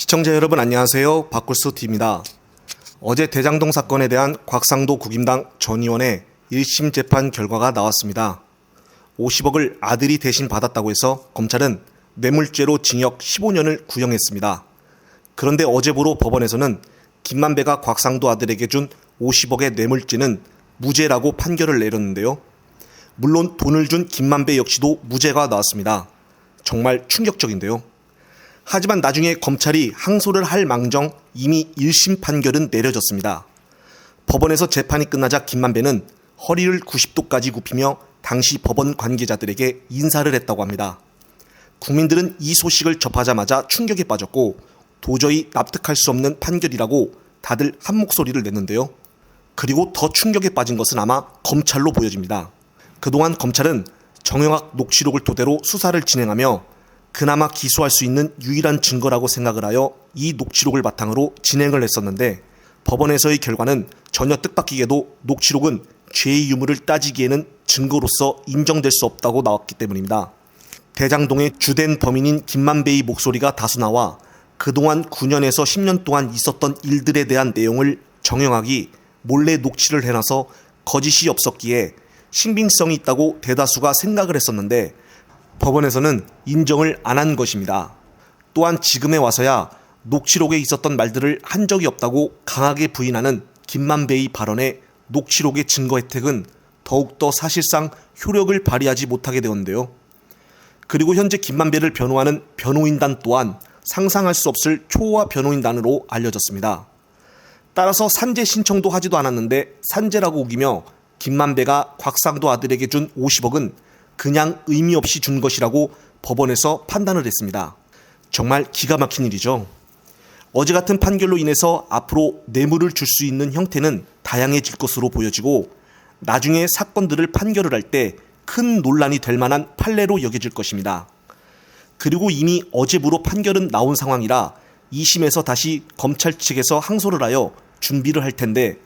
시청자 여러분 안녕하세요. 박굴수TV입니다. 어제 대장동 사건에 대한 곽상도 국임당 전 의원의 1심 재판 결과가 나왔습니다. 50억을 아들이 대신 받았다고 해서 검찰은 뇌물죄로 징역 15년을 구형했습니다. 그런데 어제부로 법원에서는 김만배가 곽상도 아들에게 준 50억의 뇌물죄는 무죄라고 판결을 내렸는데요. 물론 돈을 준 김만배 역시도 무죄가 나왔습니다. 정말 충격적인데요. 하지만 나중에 검찰이 항소를 할 망정 이미 1심 판결은 내려졌습니다. 법원에서 재판이 끝나자 김만배는 허리를 90도까지 굽히며 당시 법원 관계자들에게 인사를 했다고 합니다. 국민들은 이 소식을 접하자마자 충격에 빠졌고 도저히 납득할 수 없는 판결이라고 다들 한 목소리를 냈는데요. 그리고 더 충격에 빠진 것은 아마 검찰로 보여집니다. 그동안 검찰은 정영학 녹취록을 토대로 수사를 진행하며 그나마 기소할 수 있는 유일한 증거라고 생각을 하여 이 녹취록을 바탕으로 진행을 했었는데 법원에서의 결과는 전혀 뜻밖이게도 녹취록은 죄의 유무를 따지기에는 증거로서 인정될 수 없다고 나왔기 때문입니다. 대장동의 주된 범인인 김만배의 목소리가 다수 나와 그동안 9년에서 10년 동안 있었던 일들에 대한 내용을 정영학이 몰래 녹취를 해놔서 거짓이 없었기에 신빙성이 있다고 대다수가 생각을 했었는데 법원에서는 인정을 안 한 것입니다. 또한 지금에 와서야 녹취록에 있었던 말들을 한 적이 없다고 강하게 부인하는 김만배의 발언에 녹취록의 증거 혜택은 더욱더 사실상 효력을 발휘하지 못하게 되었는데요. 그리고 현재 김만배를 변호하는 변호인단 또한 상상할 수 없을 초호화 변호인단으로 알려졌습니다. 따라서 산재 신청도 하지도 않았는데 산재라고 우기며 김만배가 곽상도 아들에게 준 50억은 그냥 의미 없이 준 것이라고 법원에서 판단을 했습니다. 정말 기가 막힌 일이죠. 어제 같은 판결로 인해서 앞으로 뇌물을 줄 수 있는 형태는 다양해질 것으로 보여지고 나중에 사건들을 판결을 할 때 큰 논란이 될 만한 판례로 여겨질 것입니다. 그리고 이미 어제부로 판결은 나온 상황이라 2심에서 다시 검찰 측에서 항소를 하여 준비를 할 텐데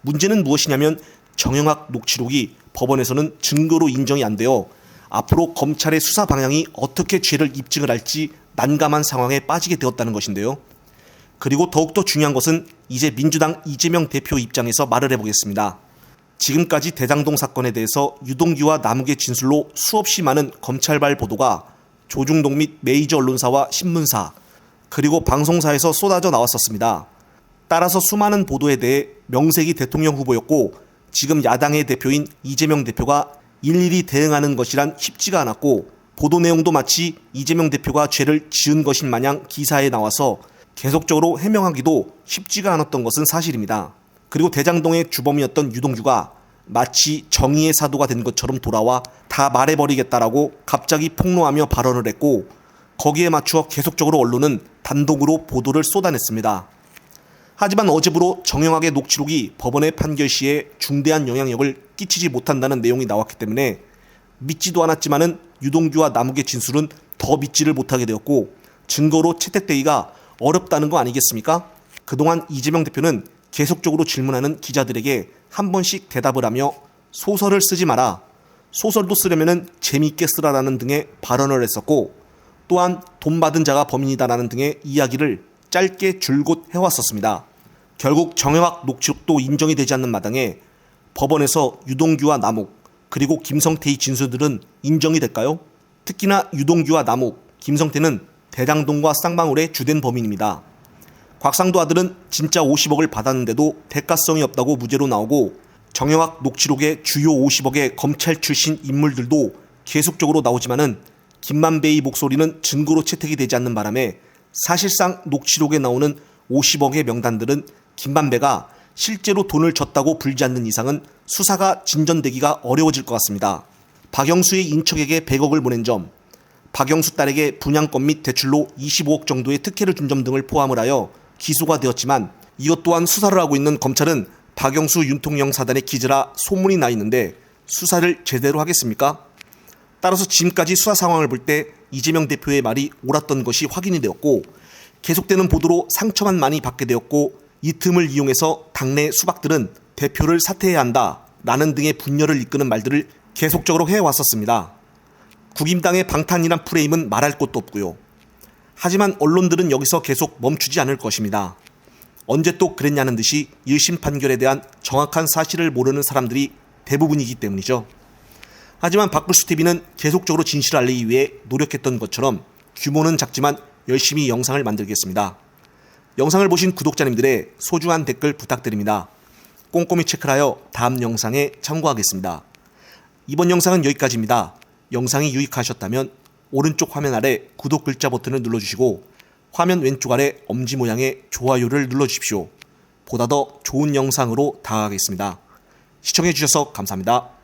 문제는 무엇이냐면 정영학 녹취록이 법원에서는 증거로 인정이 안 되어 앞으로 검찰의 수사 방향이 어떻게 죄를 입증을 할지 난감한 상황에 빠지게 되었다는 것인데요. 그리고 더욱더 중요한 것은 이제 민주당 이재명 대표 입장에서 말을 해보겠습니다. 지금까지 대장동 사건에 대해서 유동규와 남욱의 진술로 수없이 많은 검찰발 보도가 조중동 및 메이저 언론사와 신문사 그리고 방송사에서 쏟아져 나왔었습니다. 따라서 수많은 보도에 대해 명색이 대통령 후보였고 지금 야당의 대표인 이재명 대표가 일일이 대응하는 것이란 쉽지가 않았고 보도 내용도 마치 이재명 대표가 죄를 지은 것인 마냥 기사에 나와서 계속적으로 해명하기도 쉽지가 않았던 것은 사실입니다. 그리고 대장동의 주범이었던 유동규가 마치 정의의 사도가 된 것처럼 돌아와 다 말해버리겠다라고 갑자기 폭로하며 발언을 했고 거기에 맞추어 계속적으로 언론은 단독으로 보도를 쏟아냈습니다. 하지만 어제부로 정영학의 녹취록이 법원의 판결 시에 중대한 영향력을 끼치지 못한다는 내용이 나왔기 때문에 믿지도 않았지만은 유동규와 남욱의 진술은 더 믿지를 못하게 되었고 증거로 채택되기가 어렵다는 거 아니겠습니까? 그동안 이재명 대표는 계속적으로 질문하는 기자들에게 한 번씩 대답을 하며 소설을 쓰지 마라, 소설도 쓰려면 재미있게 쓰라라는 등의 발언을 했었고 또한 돈 받은 자가 범인이다라는 등의 이야기를 짧게 줄곧 해왔었습니다. 결국 정영학 녹취록도 인정이 되지 않는 마당에 법원에서 유동규와 남욱 그리고 김성태의 진술들은 인정이 될까요? 특히나 유동규와 남욱, 김성태는 대장동과 쌍방울의 주된 범인입니다. 곽상도 아들은 진짜 50억을 받았는데도 대가성이 없다고 무죄로 나오고 정영학 녹취록의 주요 50억의 검찰 출신 인물들도 계속적으로 나오지만은 김만배의 목소리는 증거로 채택이 되지 않는 바람에 사실상 녹취록에 나오는 50억의 명단들은 김만배가 실제로 돈을 줬다고 불지 않는 이상은 수사가 진전되기가 어려워질 것 같습니다. 박영수의 인척에게 100억을 보낸 점, 박영수 딸에게 분양권 및 대출로 25억 정도의 특혜를 준 점 등을 포함을 하여 기소가 되었지만 이것 또한 수사를 하고 있는 검찰은 박영수 윤통영 사단의 기지라 소문이 나 있는데 수사를 제대로 하겠습니까? 따라서 지금까지 수사 상황을 볼 때 이재명 대표의 말이 옳았던 것이 확인이 되었고 계속되는 보도로 상처만 많이 받게 되었고 이 틈을 이용해서 당내 수박들은 대표를 사퇴해야 한다 라는 등의 분열을 이끄는 말들을 계속적으로 해왔었습니다. 국임당의 방탄이란 프레임은 말할 것도 없고요. 하지만 언론들은 여기서 계속 멈추지 않을 것입니다. 언제 또 그랬냐는 듯이 1심 판결에 대한 정확한 사실을 모르는 사람들이 대부분이기 때문이죠. 하지만 박불수TV는 계속적으로 진실을 알리기 위해 노력했던 것처럼 규모는 작지만 열심히 영상을 만들겠습니다. 영상을 보신 구독자님들의 소중한 댓글 부탁드립니다. 꼼꼼히 체크를 하여 다음 영상에 참고하겠습니다. 이번 영상은 여기까지입니다. 영상이 유익하셨다면 오른쪽 화면 아래 구독 글자 버튼을 눌러주시고 화면 왼쪽 아래 엄지 모양의 좋아요를 눌러주십시오. 보다 더 좋은 영상으로 다가가겠습니다. 시청해주셔서 감사합니다.